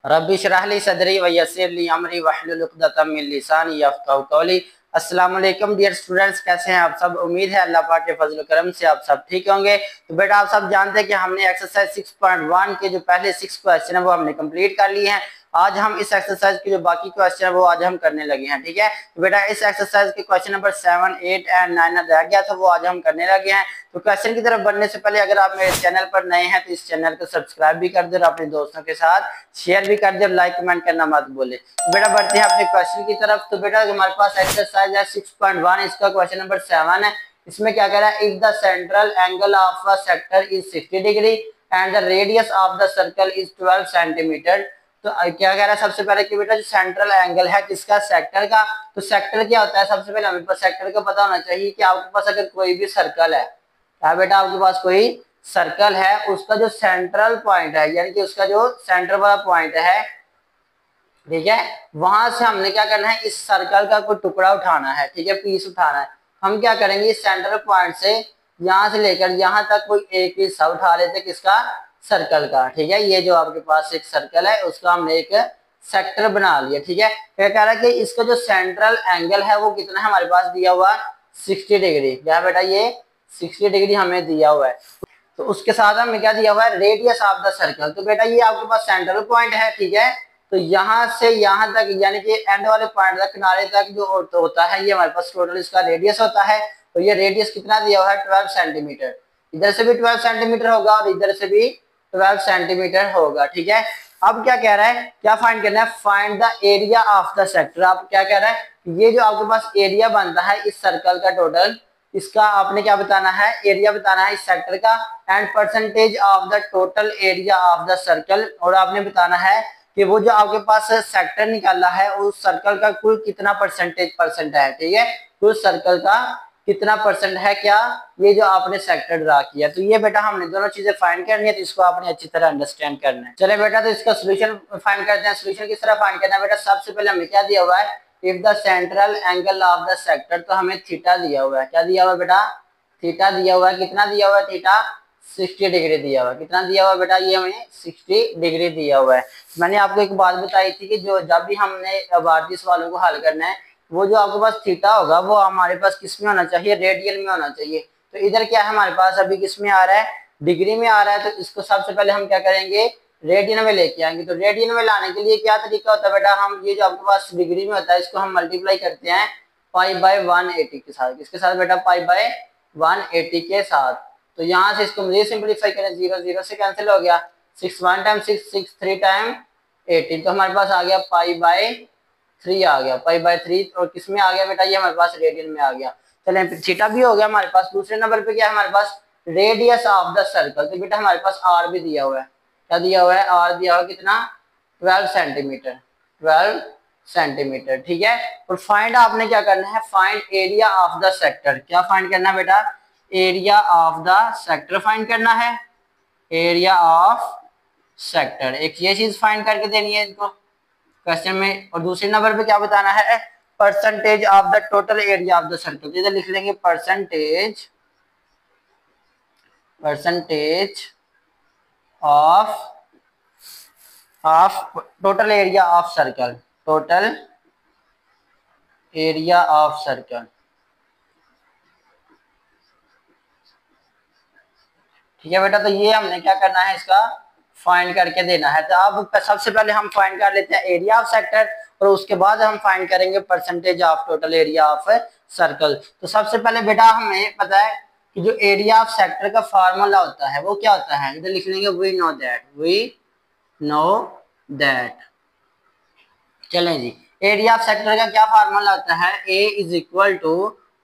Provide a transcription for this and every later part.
रब्बी इश्रह ली सदरी व यस्सिर ली अमरी वहलुल उक़दतम मिन लिसानी यफ़क़हू क़ौली। अस्सलाम वालेकुम डियर स्टूडेंट्स, कैसे हैं आप सब। उम्मीद है अल्लाह पाक के फजल करम से आप सब ठीक होंगे। तो बेटा आप सब जानते हैं कि हमने एक्सरसाइज 6.1 के जो पहले 6 क्वेश्चन है वो हमने कंप्लीट कर लिए हैं। आज हम इस एक्सरसाइज के जो बाकी क्वेश्चन है वो आज हम करने लगे हैं। ठीक है, तो बेटा इस एक्सरसाइज के क्वेश्चन नंबर 7, 8 एंड 9 रह गया था, वो आज हम करने लगे हैं। तो क्वेश्चन की तरफ बढ़ने से पहले अगर आप मेरे चैनल पर नए हैं तो इस चैनल को सब्सक्राइब भी कर दे और अपने दोस्तों के साथ शेयर भी कर दे और लाइक कमेंट करना मत भूले। तो बेटा बढ़ते हैं अपने क्वेश्चन की तरफ। तो बेटा हमारे पास एक्सरसाइज है 6.1, इसका क्वेश्चन नंबर 7 है। इसमें क्या कह रहा है, if the central angle of a sector is 60 degree and the radius of the circle is 12 centimetre. तो क्या कह रहा है, सबसे पहले कि बेटा जो सेंट्रल एंगल है किसका, सेक्टर का। तो सेक्टर क्या होता है, सबसे पहले हमें सेक्टर का पता होना चाहिए कि आपके पास अगर कोई भी सर्कल है, क्या बेटा आपके पास कोई सर्कल है, उसका जो सेंट्रल पॉइंट है यानी कि उसका जो सेंटर वाला पॉइंट है, ठीक है, वहां से हमने क्या करना है, इस सर्कल का कोई टुकड़ा उठाना है। ठीक है, पीस उठाना है। हम क्या करेंगे, इस सेंट्रल पॉइंट से यहां से लेकर यहां तक कोई एक हिस्सा उठा लेते हैं किसका, सर्कल का। ठीक है, ये जो आपके पास एक सर्कल है उसका हमने एक सेक्टर बना लिया। ठीक है, क्या कह रहा है कि इसका जो सेंट्रल एंगल है वो कितना है, हमारे पास दिया हुआ 60 डिग्री। क्या बेटा, ये 60 डिग्री हमें दिया हुआ है। तो उसके साथ हमें क्या दिया हुआ है, रेडियस ऑफ द सर्कल। तो बेटा ये आपके पास सेंट्रल पॉइंट है। ठीक है, तो यहाँ से यहाँ तक यानी कि एंड वाले पॉइंट तक, किनारे तक जो होता है, ये हमारे पास टोटल इसका रेडियस होता है। तो ये रेडियस कितना दिया हुआ है, 12 सेंटीमीटर। इधर से भी 12 सेंटीमीटर होगा और इधर से भी 12 सेंटीमीटर होगा। ठीक है, अब क्या कह रहा है, क्या फाइंड करना है, find the area of the sector. आप क्या कह रहा है, ये जो आपके पास एरिया बनता है इस सर्कल का टोटल, इसका आपने क्या बताना है, एरिया बताना है इस सेक्टर का। And percentage of the total area of the circle, और आपने बताना है कि वो जो आपके पास सेक्टर निकाला है उस सर्कल का कुल कितना परसेंट है। ठीक है, कुल सर्कल का कितना परसेंट है, क्या ये जो आपने सेक्टर ड्रा किया। तो ये बेटा हमने दोनों चीजें फाइंड करनी है, तो इसको आपने अच्छी तरह अंडरस्टैंड करना है। चले बेटा, तो इसका सोल्यूशन फाइंड करते हैं। सोल्यूशन किस तरह फाइंड करना है बेटा, सबसे पहले हमें क्या दिया हुआ है, if the central angle of the sector, तो हमें थीटा दिया हुआ है। क्या दिया हुआ है बेटा, थीटा दिया हुआ है। कितना दिया हुआ है, थीटा 60 डिग्री दिया हुआ है। कितना दिया हुआ है बेटा, ये हमें 60 डिग्री दिया हुआ है। मैंने आपको एक बात बताई थी कि जो जब भी हमने भारतीय सवालों को हल करना है, वो जो आपके पास थीटा होगा वो हमारे पास किस में होना चाहिए, रेडियन में होना चाहिए। तो इधर क्या है हमारे पास, अभी किस में आ रहा है, डिग्री में आ रहा है। तो इसको सबसे पहले हम क्या करेंगे, रेडियन में लेके आएंगे। तो रेडियन में लाने के लिए क्या तरीका होता है बेटा, हम ये जो आपके पास डिग्री में होता है इसको हम मल्टीप्लाई करते हैं पाई बाय 180 के साथ। किसके साथ बेटा, पाई बाय 180 के साथ। तो यहाँ से इसको मुझे सिंपलीफाई करें, 0 0 से कैंसिल हो गया, 6 1 टाइम 6 6 3 टाइम 18। तो हमारे पास आ गया पाई बाय 3 आ गया, पाई बाय 3। और किसमें आ गया बेटा, ये हमारे पास रेडियन में आ गया। चलें, थीटा भी हो गया हमारे पास। दूसरे नंबर पे क्या है हमारे पास, रेडियस ऑफ द सर्कल। तो बेटा हमारे पास आर भी दिया हुआ है। क्या दिया हुआ है, आर दिया हुआ कितना, 12 सेंटीमीटर, 12 सेंटीमीटर। ठीक है, और फाइंड आपने क्या करना है, find area of the sector. क्या फाइंड करना है बेटा, area of the sector find करना है, एरिया ऑफ सेक्टर। एक ये चीज फाइंड करके देनी है इनको क्वेश्चन में। और दूसरे नंबर पे क्या बताना है, percentage of the total area of the circle. इधर लिख लेंगे percentage, percentage of total area of circle, total area of circle. ठीक है बेटा, तो ये हमने क्या करना है, इसका फाइंड करके देना है। तो अब सबसे पहले हम फाइंड कर लेते हैं एरिया ऑफ सेक्टर, और उसके बाद हम फाइंड करेंगे percentage of total area of circle. तो सबसे पहले बेटा हमें पता है कि जो एरिया ऑफ सेक्टर का फार्मूला होता है वो क्या होता है, इधर लिख लेंगे we know that, we know that. चलें जी, एरिया ऑफ सेक्टर का क्या फार्मूला होता है, A is equal to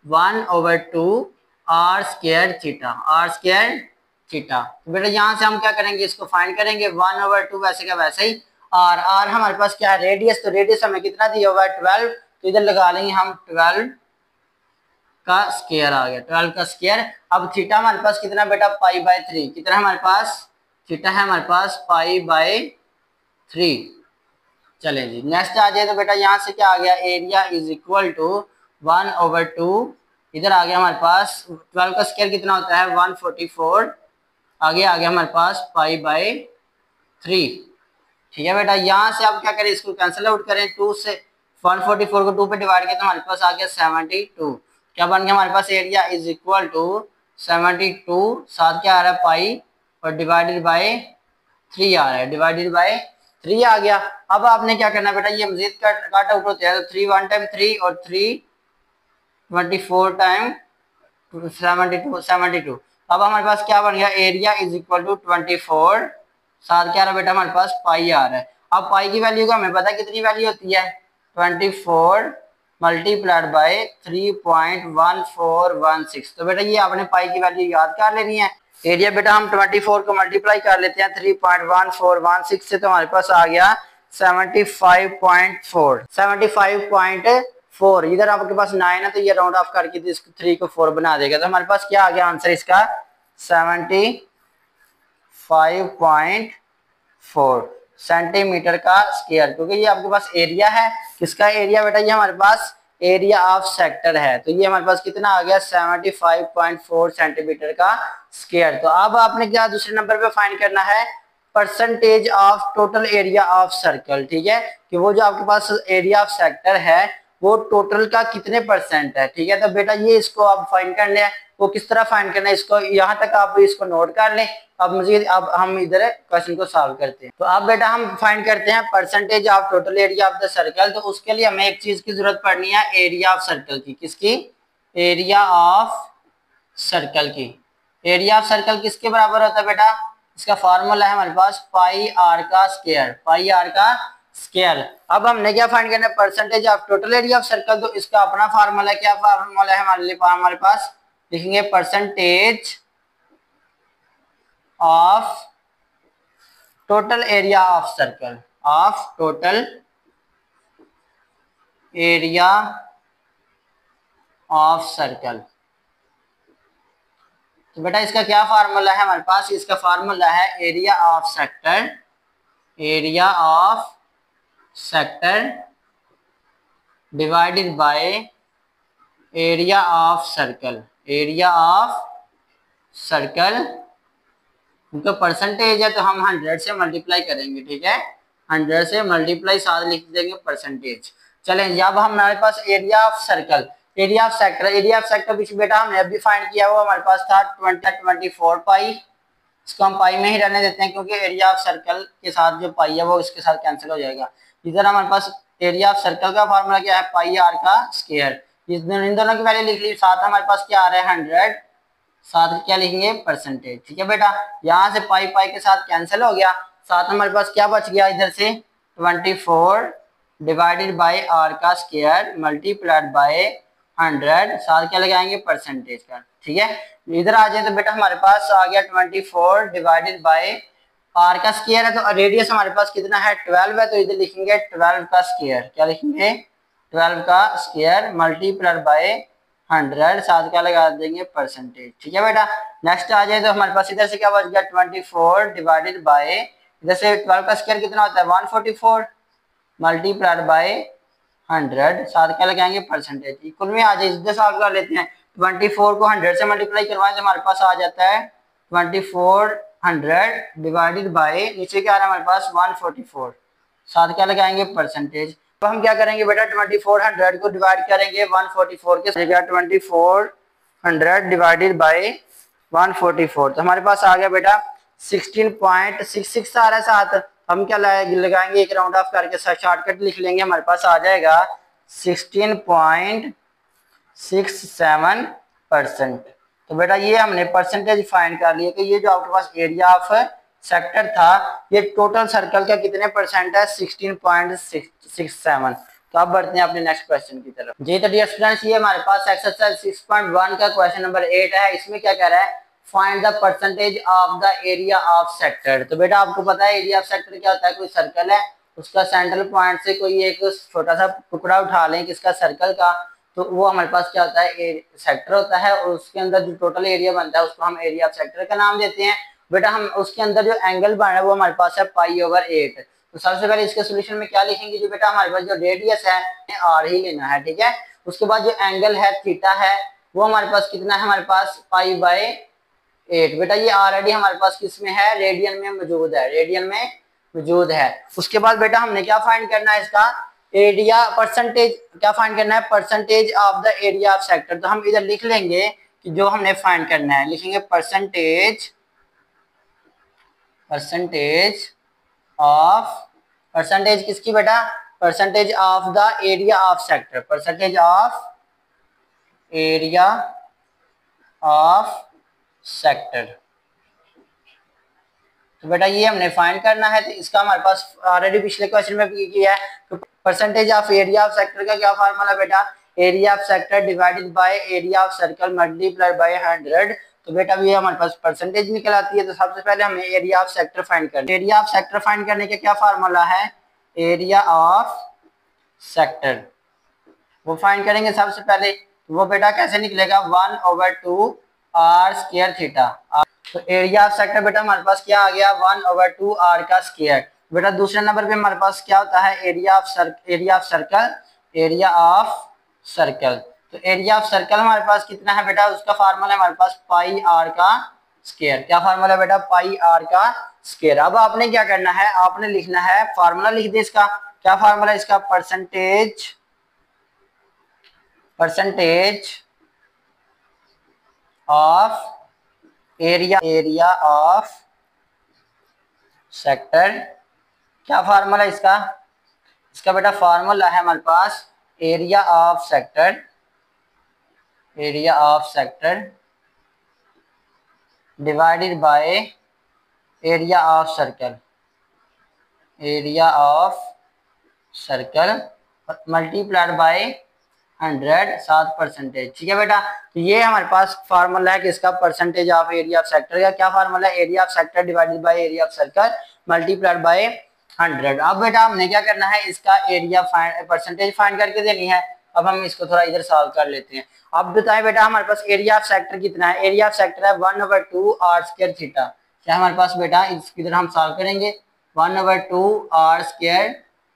1/2 R square theta, R square theta. तो बेटा यहाँ से हम क्या करेंगे, इसको फाइंड करेंगे 1/2 वैसे का वैसे ही। आर आर हमारे पास क्या है, रेडियस। तो रेडियस हमें कितना दिया हुआ है, 12। तो इधर लगा लेंगे हम 12 का स्क्वायर आ गया, 12 का स्क्वायर। अब थीटा हमारे पास कितना बेटा, पाई बाय 3। कितना हमारे पास, थीटा है हमारे पास पाई बाय 3। चले जी, नेक्स्ट आ जाए। तो बेटा यहाँ से क्या आ गया, एरिया इज इक्वल टू 1/2, इधर आ गया हमारे पास 12 का स्क्वायर कितना होता है, 144। आगे आ गया हमारे पास पाई बाय 3। ठीक है बेटा, यहाँ से आप क्या करें, इसको कैंसिल आउट करें, 2 से 144 को 2 पे डिवाइड किया तो हमारे पास आ गया 72। क्या बन गया हमारे पास, एरिया इज इक्वल टू 72, साथ क्या आ रहा है पाई, और डिवाइडेड बाय 3 आ रहा है, डिवाइडेड बाय 3 आ गया। अब आपने क्या करना बेटा, ये मजीद काट आउट होते हैं तो 3 1 टाइम 3 और 3 24 टाइम 72। अब हमारे पास क्या बन गया, एरिया इज इक्वल टू 24, साथ क्या आ रहा है बेटा हमारे पास पाई आ रहा है। अब पाई की वैल्यू का हमें पता है कितनी वैल्यू होती है, 24 मल्टीप्लाइड बाय 3.1416। तो बेटा ये आपने पाई की वैल्यू याद कर लेनी है। एरिया बेटा हम 24 को मल्टीप्लाई कर लेते हैं 3.1416 से, तो हमारे पास आ गया 75.4। इधर आपके पास 9 है तो ये राउंड ऑफ करके इस 3 को 4 बना देगा, तो हमारे पास क्या आ गया आंसर इसका 75.4 सेंटीमीटर का स्क्वायर, क्योंकि ये आपके पास एरिया है। किसका एरिया बेटा, ये हमारे पास एरिया ऑफ सेक्टर है, तो ये हमारे पास कितना आ गया 75.4 सेंटीमीटर का स्क्वायर। तो अब आपने क्या दूसरे नंबर पे फाइंड करना है, percentage of total area of circle. ठीक है, कि वो जो आपके पास एरिया ऑफ सेक्टर है वो टोटल का कितने परसेंट है। ठीक है, तो बेटा ये इसको आप फाइंड करने हैं, वो किस तरह फाइंड करना है, इसको यहाँ तक आप इसको नोट कर लें। अब मुझे अब हम इधर क्वेश्चन को सॉल्व करते हैं। तो अब बेटा हम फाइंड करते हैं percentage of total area of the circle. तो उसके लिए हमें एक चीज की जरूरत पड़नी है, एरिया ऑफ सर्कल की। किसकी, एरिया ऑफ सर्कल की। एरिया ऑफ सर्कल किसके बराबर होता है बेटा, इसका फॉर्मूला है हमारे पास पाई आर का स्क्वायर, पाई आर का स्क्वायर। अब हमने क्या फाइंड करना है, percentage of total area of circle. तो इसका अपना फार्मूला, क्या फार्मूला है हमारे पास, लिखेंगे percentage of total area of circle, of total area of circle. तो बेटा इसका क्या फार्मूला है हमारे पास, इसका फार्मूला है area of sector, area of sector divided by area of circle, area of circle. उनका परसेंटेज है तो हम 100 से मल्टीप्लाई करेंगे। ठीक है, 100 से मल्टीप्लाई साथ लिख देंगे परसेंटेज। चलें, जब हमारे पास area of circle, area of sector, area of sector पीछे बेटा हमने अभी फाइंड किया, वो हमारे पास था 24 पाई। इसको हम पाई में ही रहने देते हैं, क्योंकि एरिया ऑफ सर्कल के साथ जो पाई है वो इसके साथ कैंसिल हो जाएगा। इधर हमारे पास एरिया ऑफ सर्कल का फार्मूला क्या है, पाई आर का स्क्वायर। इन दोनों की वैल्यू लिख ली, साथ हमारे पास क्या आ रहा है 100, साथ क्या लिखेंगे परसेंटेज। ठीक है बेटा, यहाँ से पाई पाई के साथ कैंसिल हो गया, साथ हमारे पास क्या बच गया, इधर से 24 डिवाइडेड बाय आर का स्क्वायर मल्टीप्लाइड बाय 100, साथ क्या लगाएंगे परसेंटेज का। ठीक है, इधर आ जाए तो बेटा हमारे पास आ गया 24 डिवाइडेड बाय आर का स्क्वायर है, तो रेडियस हमारे पास कितना है 12 है, तो इधर लिखेंगे 12 का स्क्वायर। क्या लिखेंगे, 12 का स्क्वायर मल्टीप्लाइड बाय 100, साथ क्या लगा देंगे परसेंटेज। ठीक है बेटा, नेक्स्ट आ जाए तो हमारे पास इधर से क्या बच गया 24 डिवाइडेड बाय, इधर से 12 का स्क्वायर कितना होता है 144 मल्टीप्लाइड बाय 100, साथ क्या लगाएंगे परसेंटेज। इक्वल में आ जाए, इधर सॉल्व कर लेते हैं। 24 को 100 से मल्टीप्लाई करवाएं तो हमारे पास आ जाता है 2400 डिवाइडेड बाय, नीचे क्या आ रहा है हमारे पास 144, साथ क्या लगाएंगे परसेंटेज। तो हम क्या करेंगे बेटा 2400 को डिवाइड करेंगे 144 के, 2400 डिवाइडेड बाय 144, तो हमारे पास आ गया बेटा 16.66 आ रहा है। साथ हम क्या लगाएंगे, एक राउंड ऑफ करके शॉर्टकट लिख लेंगे, हमारे पास आ जाएगा 16.67%। तो बेटा ये हमने परसेंटेज फाइंड कर लिया कि ये जो आपके पास एरिया ऑफ सेक्टर था ये टोटल सर्कल का कितने परसेंट है 16.67। तो अब बढ़ते हैं अपने नेक्स्ट क्वेश्चन की तरफ। जी तो डियर स्टूडेंट्स, ये हमारे पास एक्सरसाइज 6.1 का क्वेश्चन नंबर 8 है। इसमें क्या कह रहा है, find the percentage of the area of sector. तो बेटा आपको पता है एरिया ऑफ सेक्टर क्या होता है, कोई सर्कल है उसका सेंट्रल पॉइंट से कोई एक छोटा सा टुकड़ा उठा लें किसका, सर्कल का, तो वो हमारे पास क्या होता है सेक्टर होता है, और उसके अंदर जो टोटल एरिया बनता है उसको हम एरिया ऑफ सेक्टर का नाम देते हैं। बेटा हम उसके अंदर जो एंगल बना है वो हमारे पास है पाई/8। तो सबसे पहले इसके सोल्यूशन में क्या लिखेंगे, जो बेटा हमारे पास जो रेडियस है आर ही लेना है। ठीक है, उसके बाद जो एंगल है थीटा है वो हमारे पास कितना है, हमारे पास पाई/8। बेटा ये ऑलरेडी हमारे पास किस में है, रेडियन में मौजूद है, रेडियन में मौजूद है। उसके बाद बेटा हमने क्या फाइंड करना है, इसका एरिया परसेंटेज क्या फाइंड करना है, percentage of the area of sector. तो हम इधर लिख लेंगे कि जो हमने फाइंड करना है, लिखेंगे परसेंटेज ऑफ, परसेंटेज किसकी बेटा, percentage of the area of sector, percentage of area of sector. तो बेटा ये हमने फाइंड करना है। तो इसका हमारे पास ऑलरेडी पिछले क्वेश्चन में भी किया है। तो percentage of area of sector का क्या फार्मूला बेटा, area of sector divided by area of circle multiplied by 100। तो बेटा ये हमारे पास परसेंटेज निकल आती है। तो सबसे पहले हमें एरिया ऑफ सेक्टर फाइंड करना है। एरिया ऑफ सेक्टर फाइंड करने का क्या फार्मूला है, एरिया ऑफ सेक्टर वो फाइंड करेंगे सबसे पहले। वो बेटा कैसे निकलेगा, 1/2 आर स्क्वायर थीटा। तो एरिया ऑफ सेक्टर बेटा हमारे पास क्या आ गया, 1/2 आर का स्क्वायर। बेटा दूसरे नंबर पे हमारे पास क्या होता है, area of circle, area of circle. तो एरिया ऑफ सर्कल हमारे पास कितना है बेटा, उसका फार्मूला हमारे पास पाई आर का स्क्वायर। क्या फार्मूला बेटा, पाई आर का स्क्वायर। अब आपने क्या करना है, आपने लिखना है, फार्मूला लिख दे इसका। क्या फार्मूला इसका, percentage of area of sector. क्या फार्मूला इसका, इसका बेटा फार्मूला है हमारे पास area of sector, divided by area of circle, multiplied by 100 7 percentage. ठीक है बेटा, तो ये हमारे पास फार्मूला है कि इसका percentage of area of sector का। क्या फार्मूला है, area of sector divided by area of circle multiplied by 100। अब बेटा हमने क्या करना है, इसका एरिया परसेंटेज फाइंड करके देनी है। अब हम इसको थोड़ा इधर सॉल्व कर लेते हैं। अब बताएं बेटा हमारे पास एरिया ऑफ सेक्टर कितना है, एरिया ऑफ सेक्टर है 1/2 आर स्क्वायर थीटा। क्या हमारे पास बेटा, इधर हम सॉल्व करेंगे 1/2 R square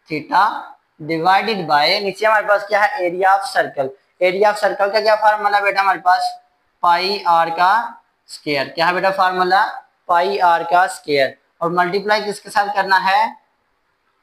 theta divided by, नीचे हमारे पास क्या है, area of circle. Area of circle का क्या फार्मूला बेटा हमारे पास, पाई आर का स्क्वायर। क्या है बेटा फार्मूला, पाई आर का स्क्वायर। और मल्टीप्लाई किसके साथ करना है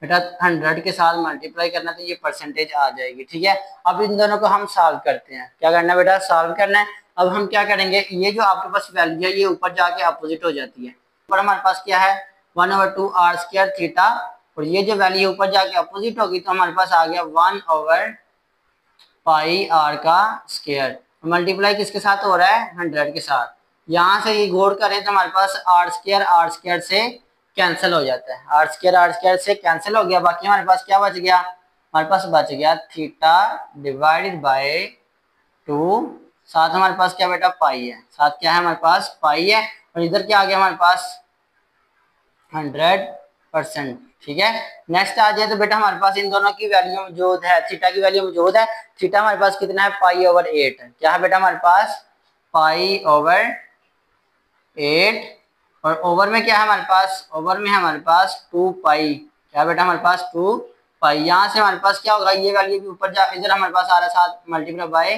बेटा, 100 के साथ मल्टीप्लाई करना, तो ये परसेंटेज आ जाएगी। ठीक है, अब इन दोनों को हम सॉल्व करते हैं। क्या करना है बेटा, सॉल्व करना है। अब हम क्या करेंगे, ये जो आपके पास वैल्यू है ये ऊपर जाके अपोजिट हो जाती है। ऊपर हमारे पास क्या है 1/2 आर स्क्वायर थीटा, और ये जो वैल्यू ऊपर जाके अपोजिट होगी तो हमारे पास आ गया 1/पाई आर का स्क्वायर। मल्टीप्लाई किसके साथ हो रहा है, 100 के साथ। यहाँ से ये घोड़ करें तो हमारे पास आर स्क्वायर से कैंसिल हो जाता है, आर स्क्वायर से कैंसिल हो गया। बाकी हमारे पास क्या बच गया, हमारे पास बच गया थीटा डिवाइडेड बाय 2, साथ हमारे पास क्या बेटा पाई है, साथ क्या है हमारे पास पाई है, और इधर क्या आ गया हमारे पास 100%। ठीक है, नेक्स्ट आ जाए तो बेटा हमारे पास इन दोनों की वैल्यू मौजूद है, थीटा की वैल्यू मौजूद है। थीटा हमारे पास कितना है, पाई/8। क्या है बेटा हमारे पास, पाई/8, और ओवर में क्या है हमारे पास, ओवर में हमारे पास 2 पाई। क्या बेटा हमारे पास 2 पाई। यहाँ से हमारे पास क्या होगा, ये वैल्यू भी ऊपर जा, इधर हमारे पास आ रहा है साथ मल्टीप्लाई बाय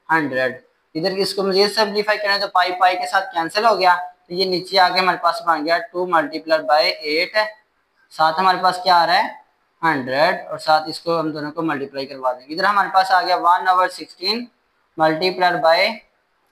100। इधर इसको मजीद सिंप्लीफाई करें तो पाई पाई के साथ कैंसिल हो गया, तो ये नीचे आके हमारे पास बन गया 2 मल्टीप्लाई बाय 8, साथ हमारे पास क्या आ रहा है 100, और साथ इसको हम दोनों को मल्टीप्लाई करवा देंगे। इधर हमारे पास आ गया 1/16 मल्टीप्लाई बाय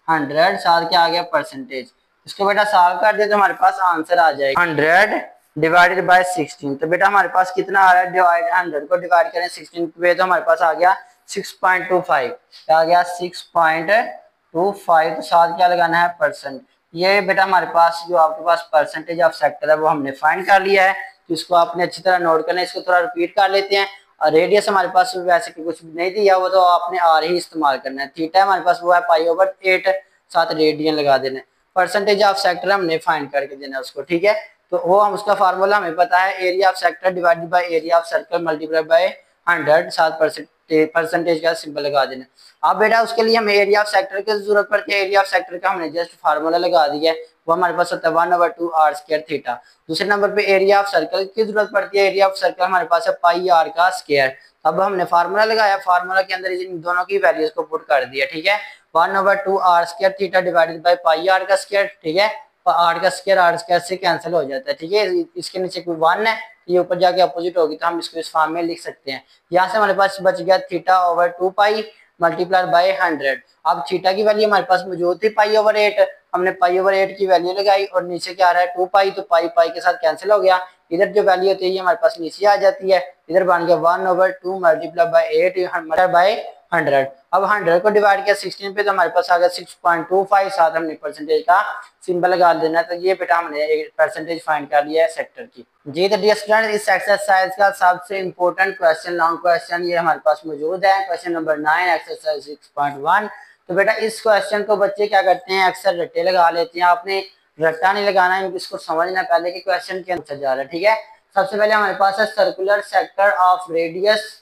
100, साथ क्या आ गया परसेंटेज। इसको बेटा सॉल्व कर दे तो हमारे पास आंसर आ जाएगा 100 डिवाइडेड बाय 16। तो बेटा हमारे पास कितना आ रहा है, डिवाइड 100 को डिवाइड करें 16 पे तो हमारे पास आ गया 6.25। क्या आ गया 6.25, तो साथ क्या लगाना है परसेंट। ये बेटा हमारे पास जो आपके पास परसेंटेज ऑफ सेक्टर है वो हमने फाइंड कर लिया है। तो इसको आपने अच्छी तरह नोट करना है। इसको थोड़ा रिपीट कर लेते हैं। और रेडियस हमारे पास वैसे कुछ नहीं दिया, वो तो आपने आर ही इस्तेमाल करना है। थीटा हमारे पास वो है पाई/8, साथ रेडियन लगा देना है। परसेंटेज ऑफ सेक्टर हमने फाइंड करके देना है उसको। ठीक है, तो वो हम उसका फार्मूला हमें पता है, area of sector divided by area of circle multiply by 100, साथ परसेंटेज का सिंबल लगा देना। अब बेटा उसके लिए हमें एरिया ऑफ सेक्टर की जरूरत पड़ती है। एरिया ऑफ सेक्टर का हमने जस्ट फार्मूला लगा दिया है, वो हमारे पास होता है 1/2 आर स्क्वायर थीटा। दूसरे नंबर पे एरिया ऑफ सर्कल की जरूरत पड़ती है। एरिया ऑफ सर्कल हमारे पास है पाई आर का स्क्वायर। अब हमने फार्मूला लगाया, फार्मूला के अंदर इन दोनों की वैल्यूज को पुट कर दिया। ठीक है, 1/2 R square theta divided by pi R का स्क्वायर। ठीक है, आर का स्क्वायर से कैंसिल हो जाता है। ठीक है, इसके नीचे कोई 1 है ये ऊपर जाके अपोजिट होगी तो हम इसको इस फॉर्म में लिख सकते हैं। यहाँ से हमारे पास बच गया theta over 2 pi multiply by 100। अब थीटा की वैल्यू हमारे पास मौजूद थी पाई ओवर 8, हमने पाई ओवर 8 की वैल्यू लगाई और नीचे क्या आ रहा है 2 पाई, तो पाई पाई के साथ कैंसिल हो गया। इधर जो वैल्यू होती है ये हमारे पास नीचे आ जाती है, इधर बन गया 1/2 मल्टीप्लाई बाय 8 बाय 100। अब 100 को डिवाइड किया 16 पे तो हमारे पास आ गया 6.25, साथ हमने परसेंटेज का सिंबल लगा देना। तो ये बेटा हमने परसेंटेज फाइंड कर लिया है सेक्टर की। जी तो डियर स्टूडेंट, इस एक्सरसाइज का सबसे इंपॉर्टेंट क्वेश्चन, लॉन्ग क्वेश्चन ये हमारे पास मौजूद है, क्वेश्चन नंबर 9 एक्सरसाइज 6.1। तो बेटा इस क्वेश्चन को बच्चे क्या करते हैं, अक्सर रट्टे लगा लेते हैं। आपने रट्टा नहीं लगाना है, इसको समझना पहले कि क्वेश्चन क्या पूछा जा रहा है। ठीक है, सबसे पहले हमारे पास है circular sector of radius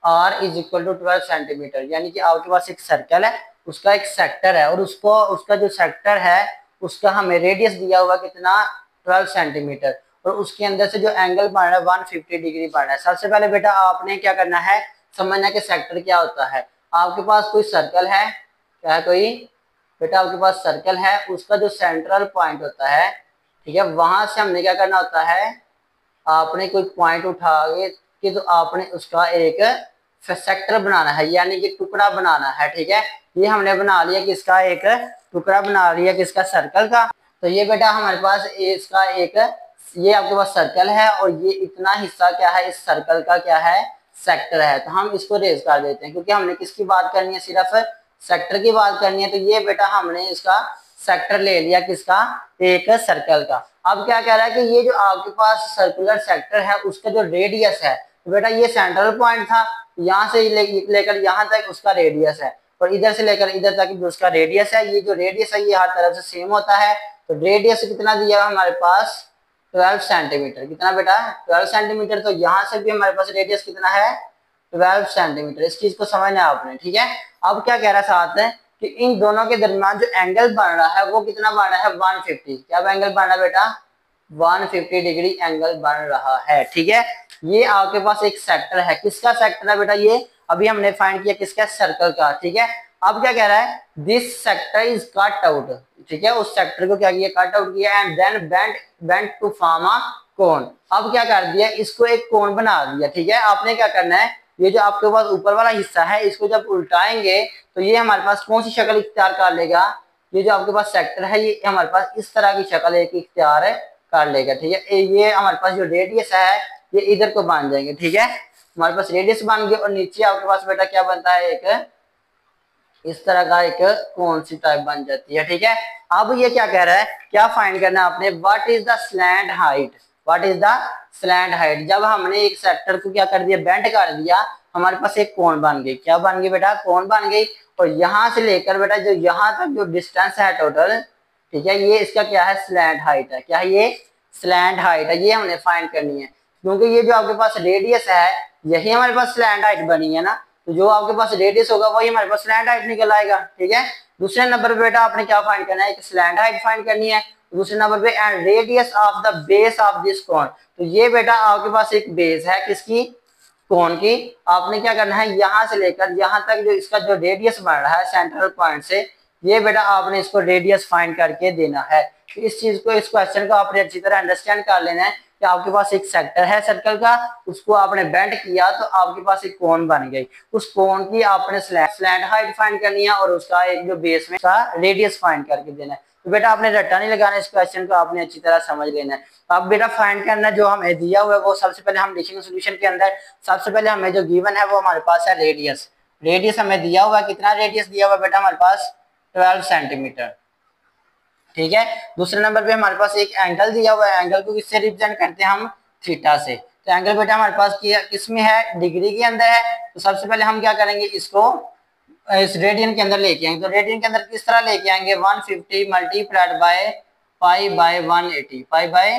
r is equal to 12 centimetre, यानी कि आपके पास एक सर्कल है, उसका एक सेक्टर है और उसका जो सेक्टर है उसका हमें रेडियस दिया हुआ कितना 12 सेंटीमीटर, और उसके अंदर से जो एंगल बन रहा है 150 डिग्री बन रहा है। सबसे पहले बेटा आपने क्या करना है, समझना कि सेक्टर क्या होता है। आपके पास कोई सर्कल है, क्या है कोई बेटा आपके पास सर्कल है, उसका जो सेंट्रल पॉइंट होता है, ठीक है, वहां से हमने क्या करना होता है, आपने कोई पॉइंट उठा के तो आपने उसका एक सेक्टर बनाना है, यानी कि टुकड़ा बनाना है। ठीक है, ये हमने बना लिया किसका, एक टुकड़ा बना लिया किसका, सर्कल का। तो ये बेटा हमारे पास इसका एक, ये आपके पास सर्कल है और ये इतना हिस्सा क्या है, इस सर्कल का क्या है, सेक्टर है। तो हम इसको रेज कर देते हैं क्योंकि हमने किसकी बात करनी है, सिर्फ सेक्टर की बात करनी है। तो ये बेटा हमने इसका सेक्टर ले लिया किसका, एक सर्कल का। अब क्या कह रहा है कि ये जो आपके पास सर्कुलर सेक्टर है उसका जो रेडियस है, तो बेटा ये सेंट्रल पॉइंट था, यहाँ से लेकर यहाँ तक उसका रेडियस है, और इधर से लेकर इधर तक भी उसका रेडियस है। ये जो रेडियस है ये हर तरफ से सेम होता है। तो रेडियस कितना दिया हमारे पास 12 सेंटीमीटर, कितना बेटा 12 सेंटीमीटर। तो यहाँ से भी हमारे पास रेडियस कितना है 12 सेंटीमीटर। इस चीज को समझना है आपने। ठीक है, अब क्या कह रहा है साथ है कि इन दोनों के दरमियान जो एंगल बन रहा है वो कितना बन रहा है 150, क्या एंगल बन रहा है बेटा 150 डिग्री एंगल बन रहा है। ठीक है, ये आपके पास एक सेक्टर है, किसका सेक्टर है बेटा, ये अभी हमने फाइंड किया किसका, सर्कल का। ठीक है, अब क्या कह रहा है, this sector is cut out. ठीक है, उस सेक्टर को क्या किया, कट आउट किया and then bent to form a cone. अब क्या कर दिया, इसको एक कोन बना दिया। ठीक है, आपने क्या करना है, ये जो आपके पास ऊपर वाला हिस्सा है इसको जब उल्टाएंगे तो ये हमारे पास कौन सी शक्ल इख्तियार कर लेगा, ये जो आपके पास सेक्टर है ये हमारे पास इस तरह की शक्ल एक इख्तियार कर लेगा। ठीक है, ये हमारे पास जो रेडियस है ये इधर को बन जाएंगे। ठीक है, हमारे पास रेडियस बन गया और नीचे आपके पास बेटा क्या बनता है, एक इस तरह का एक कौन सी टाइप बन जाती है। ठीक है, अब ये क्या कह रहा है, क्या फाइंड करना है आपने, what is the slant height, what is the slant height. जब हमने एक सेक्टर को क्या कर दिया, बेंड कर दिया, हमारे पास एक कोण बन गई, क्या बन गई बेटा, कोण बन गई। और यहां से लेकर बेटा जो यहां तक जो डिस्टेंस है टोटल, ठीक है, ये इसका क्या है, स्लैंट हाइट है। क्या है ये, स्लैंट हाइट है, ये हमने फाइंड करनी है क्योंकि ये जो आपके पास रेडियस है यही हमारे पास स्लैंट हाइट बनी है ना, तो जो आपके पास रेडियस होगा वही हमारे पास स्लैंट हाइट निकल आएगा। ठीक है, दूसरे नंबर पे बेटा आपने क्या फाइंड करना है, एक स्लैंट हाइट फाइंड करनी है। दूसरे नंबर पे and radius of the base of this cone. तो ये बेटा आपके पास एक बेस है किसकी, कोन की। आपने क्या करना है, यहां से लेकर यहां तक जो इसका जो रेडियस बन रहा है सेंट्रल पॉइंट से, ये बेटा आपने इसको रेडियस फाइंड करके देना है। तो इस चीज को, इस क्वेश्चन को आपने अच्छी तरह अंडरस्टैंड कर लेना है कि आपके पास एक सेक्टर है सर्कल का, उसको आपने बेंड किया तो आपके पास एक कोन बन गई, उस कोन की आपने स्लैंट हाइट फाइंड करनी है और उसका एक जो बेस में का रेडियस फाइंड करके देना है। तो बेटा आपने रट्टा नहीं लगाना, इस क्वेश्चन को आपने अच्छी तरह समझ लेना है। अब बेटा फाइंड करना जो हमें दिया हुआ है वो सबसे पहले हम लिखेंगे सोल्यूशन के अंदर। सबसे पहले हमें जो गिवन है वो हमारे पास है रेडियस, रेडियस हमें दिया हुआ है, कितना रेडियस दिया हुआ है बेटा हमारे पास 12 सेंटीमीटर। ठीक है, दूसरे नंबर पे हमारे पास एक एंगल दिया हुआ है, एंगल को किससे रिप्रेजेंट करते हैं हम, थीटा से। तो एंगल बेटा हमारे पास किसमें है, डिग्री के अंदर है। तो सबसे पहले हम क्या करेंगे, इसको इस रेडियन के अंदर लेके आएंगे। तो रेडियन के अंदर किस तरह लेके आएंगे, 150 multiplied by pi by 180, pi by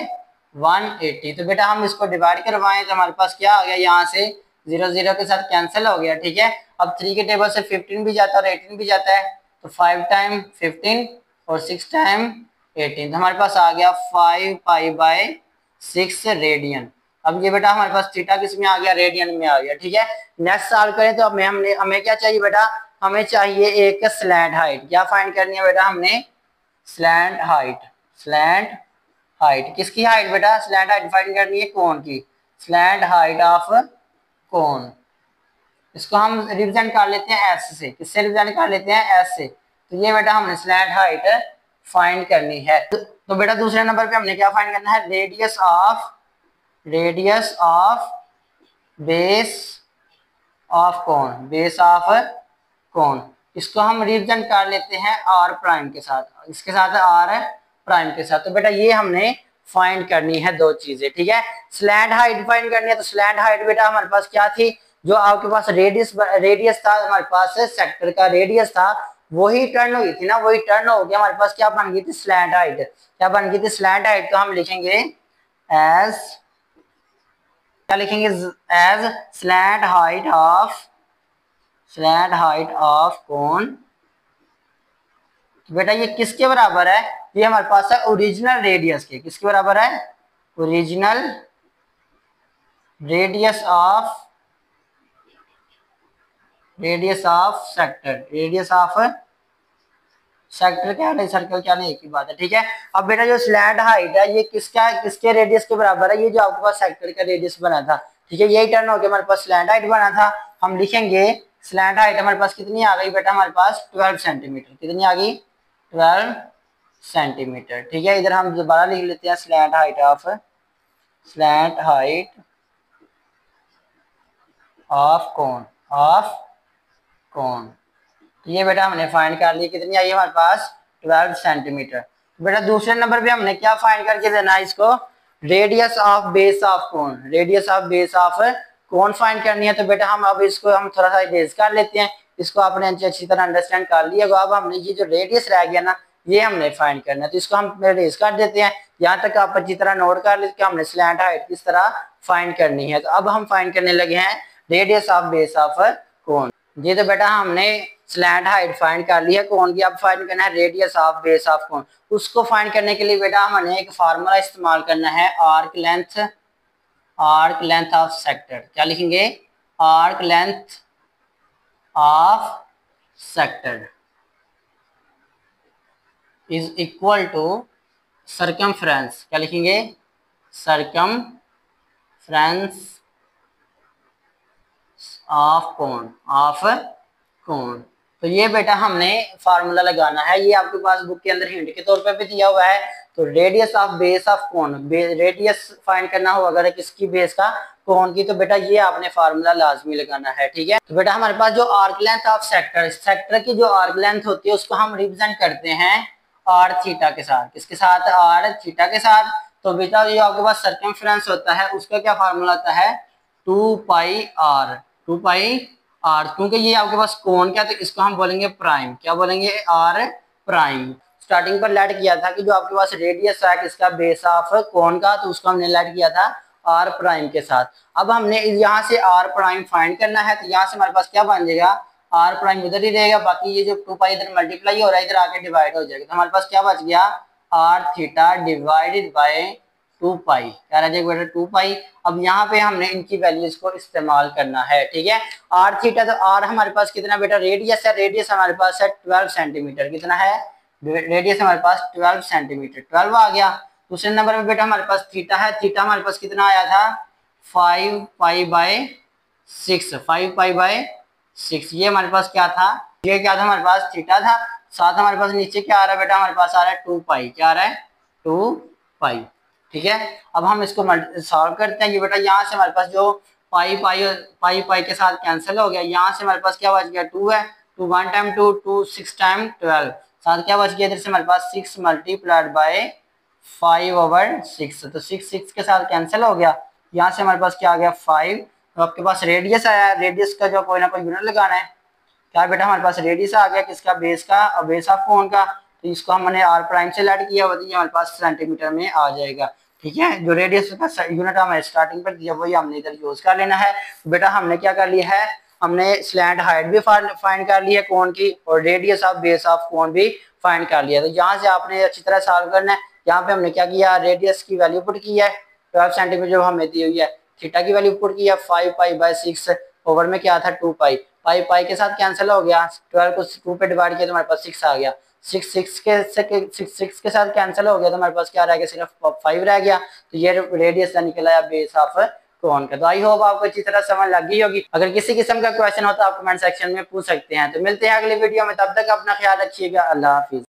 180। तो बेटा हम इसको डिवाइड करवाएं तो हमारे पास क्या आ गया, यहाँ से 0 0 के साथ कैंसिल हो गया। ठीक है, अब 3 के टेबल से 15 भी जाता है और 18 भी जाता है, तो 5 टाइम 15 और 6 टाइम 18, तो हमारे पास आ गया 5 पाई बाय 6 रेडियन। अब ये बेटा हमारे पास थीटा किस में आ गया, रेडियन में आ गया। ठीक है, नेक्स्ट सॉल्व करें तो हमें क्या चाहिए बेटा, हमें चाहिए एक स्लैंट हाइट। क्या फाइंड करनी है बेटा, हमने स्लैंट हाइट, स्लैंट हाइट किसकी हाइट बेटा, स्लैंट हाइट फाइंड करनी है कोण की। स्लैंट हाइट ऑफ कोन, इसको हम रिप्रेजेंट कर लेते हैं एस से। किससे रिप्रेजेंट कर लेते हैं? एस से। तो ये बेटा हमने स्लैंट हाइट फाइंड करनी है। तो बेटा दूसरे नंबर पे हमने क्या फाइंड करना है? Radius of base of cone, base of cone. इसको हम रिप्रेजेंट कर लेते हैं आर प्राइम के साथ, इसके साथ आर प्राइम के साथ। तो बेटा ये हमने फाइंड करनी है दो चीजें, ठीक है। स्लैंट हाइट फाइंड करनी है, तो स्लैंट हाइट बेटा हमारे पास क्या थी? जो आपके पास रेडियस था, हमारे पास सेक्टर का रेडियस था, वही टर्न हुई थी ना, वही टर्न हो गया, हमारे पास क्या बन गई थी? Slant height. क्या बन गई थी? Slant height. तो हम लिखेंगे एज, क्या लिखेंगे? As slant height of cone. बेटा ये किसके बराबर है? ये हमारे पास है ओरिजिनल रेडियस के। किसके बराबर है? Original radius of sector. Radius of sector क्या नहीं, सर्कल क्या नहीं, एक ही बात है, ठीक है। अब बेटा जो स्लैंट हाइट है ये किसके रेडियस के बराबर है? ये जो आपके पास सेक्टर का रेडियस बना था, ठीक है, यही टर्न हो गया, हमारे पास स्लैंट हाइट बना था। हम लिखेंगे स्लैंट हाइट हमारे पास कितनी आ गई बेटा? हमारे पास 12 सेंटीमीटर। कितनी आ गई? 12 सेंटीमीटर, ठीक है। इधर हम दोबारा लिख लेते हैं स्लैंट हाइट ऑफ कोन। तो ये बेटा हमने फाइंड कर लिया, कितनी आई हमारे पास? 12 सेंटीमीटर। तो बेटा दूसरे नंबर पे हमने क्या फाइंड करके देना है इसको? Radius of base of cone. Radius of base of cone find करनी है। तो बेटा हम अब इसको हम थोड़ा सा इरेज कर लेते हैं, इसको आपने अच्छी तरह अंडरस्टैंड कर लिया। अब हमने ये जो रेडियस रह गया ना, ये हमने फाइंड करना है, तो इसको हम इरेज कर देते हैं। यहाँ तक आप अच्छी तरह नोट कर लेते हैं हमने स्लैंट हाइट किस तरह फाइंड करनी है। तो अब हम फाइंड करने लगे हैं radius of base of cone. ये तो बेटा हमने स्लैंट हाइट फाइंड कर ली है कोन की, अब फाइंड करना है radius of base of cone. उसको फाइंड करने के लिए बेटा हमने एक फार्मूला इस्तेमाल करना है, आर्क लेंथ ऑफ सेक्टर। क्या लिखेंगे? Arc length of sector is equal to circumference. क्या लिखेंगे? Circumference of cone. तो ये बेटा हमने फार्मूला लगाना है, ये आपके पास बुक के अंदर हिंट के तौर पे भी दिया हुआ है। तो radius of base of cone, radius find करना हो अगर किसकी? बेस का, कोन की। तो बेटा ये आपने फार्मूला लाजमी लगाना है, ठीक है। तो बेटा हमारे पास जो आर्क लेंथ ऑफ सेक्टर की जो आर्क लेंथ होती है उसको हम रिप्रेजेंट करते हैं आर थीटा के साथ। किसके साथ? आर थीटा के साथ। तो बेटा ये आपके पास सर्कमफ्रेंस होता है, उसका क्या फार्मूला आता है? 2 पाई आर, क्योंकि ये आपके पास कोण क्या, तो इसको हम बोलेंगे प्राइम। क्या बोलेंगे? R prime. स्टार्टिंग पर लेट किया था कि जो आपके पास रेडियस है किसका? बेस ऑफ कोण का, तो उसको हमने लेट किया था आर प्राइम के साथ। अब हमने यहाँ से आर प्राइम फाइंड करना है, तो यहाँ से हमारे पास क्या बन जाएगा? आर प्राइम इधर ही रहेगा, बाकी ये जो 2 पाई इधर मल्टीप्लाई हो रहा है, इधर आके डिवाइड हो जाएगा। तो हमारे पास क्या बच गया? आर थीटा डिवाइडेड बाय 2 पाई। क्या रह जाएगा बेटा? 2 पाई। अब यहाँ पे हमने इनकी वैल्यूज को इस्तेमाल करना है, ठीक है। आर थीटा, तो आर हमारे पास कितना बेटा? रेडियस है, रेडियस हमारे पास है 12 सेंटीमीटर। कितना है? रेडियस हमारे पास 12 सेंटीमीटर, 12 आ गया। दूसरे नंबर पे बेटा हमारे पास थीटा है, थीटा हमारे पास कितना आया था? 5 पाई बाय 6, 5 पाई बाय 6। ये हमारे पास क्या था? ये क्या था? हमारे पास थीटा था। साथ हमारे पास नीचे क्या आ रहा है बेटा? हमारे पास आ रहा है 2 पाई। क्या आ रहा है? 2 पाई, ठीक है। अब हम इसको सॉल्व करते हैं। ये बेटा यहाँ से हमारे पास जो पाई पाई के साथ कैंसिल हो गया, यहाँ से हमारे पास क्या बच गया? 2 है, 2 1 टाइम 2, 2 6 टाइम 12, साथ क्या बच गया? इधर से हमारे पास 6 मल्टीप्लाइड बाय 5/6, तो 6 के साथ कैंसिल हो गया। यहाँ से हमारे पास क्या आ गया? 5। तो आपके पास रेडियस आया, रेडियस का जो कोई ना कोई यूनिट लगाना है। क्या बेटा? हमारे पास रेडियस आ गया किसका? बेस का, और बेस ऑफ कोण का। तो इसको हमने आर प्राइम से लेट किया हुआ, हमारे पास सेंटीमीटर में आ जाएगा, ठीक है। जो रेडियस का यूनिट हमें स्टार्टिंग पर दिया वही हमने इधर यूज कर लेना है। बेटा हमने क्या कर लिया है? हमने स्लैंट हाइट भी फाइंड कर ली है कोण की, और रेडियस ऑफ बेस ऑफ कोण भी फाइंड कर लिया। तो यहाँ से आपने अच्छी तरह सॉल्व करना है। यहाँ पे हमने क्या किया? रेडियस की वैल्यू पुट की है 12 सेंटीमीटर जो हमें दी हुई है, थीटा की वैल्यू पुट किया 5 पाई बाय 6, ओवर में क्या था? 2 पाई। पाई पाई के साथ कैंसिल हो गया, 12 को 2 पे डिवाइड किया तो हमारे पास 6 आ गया। 6 के साथ कैंसिल हो गया, तो हमारे पास क्या रह गया? सिर्फ 5 रह गया। तो ये रेडियस निकला है बेस ऑफ को ऑन कर दो। आई होप आपको अच्छी तरह समझ लग गई होगी। अगर किसी किस्म का क्वेश्चन हो तो आप कमेंट सेक्शन में पूछ सकते हैं। तो मिलते हैं अगली वीडियो में, तब तक अपना ख्याल रखिएगा। अल्लाह हाफिज।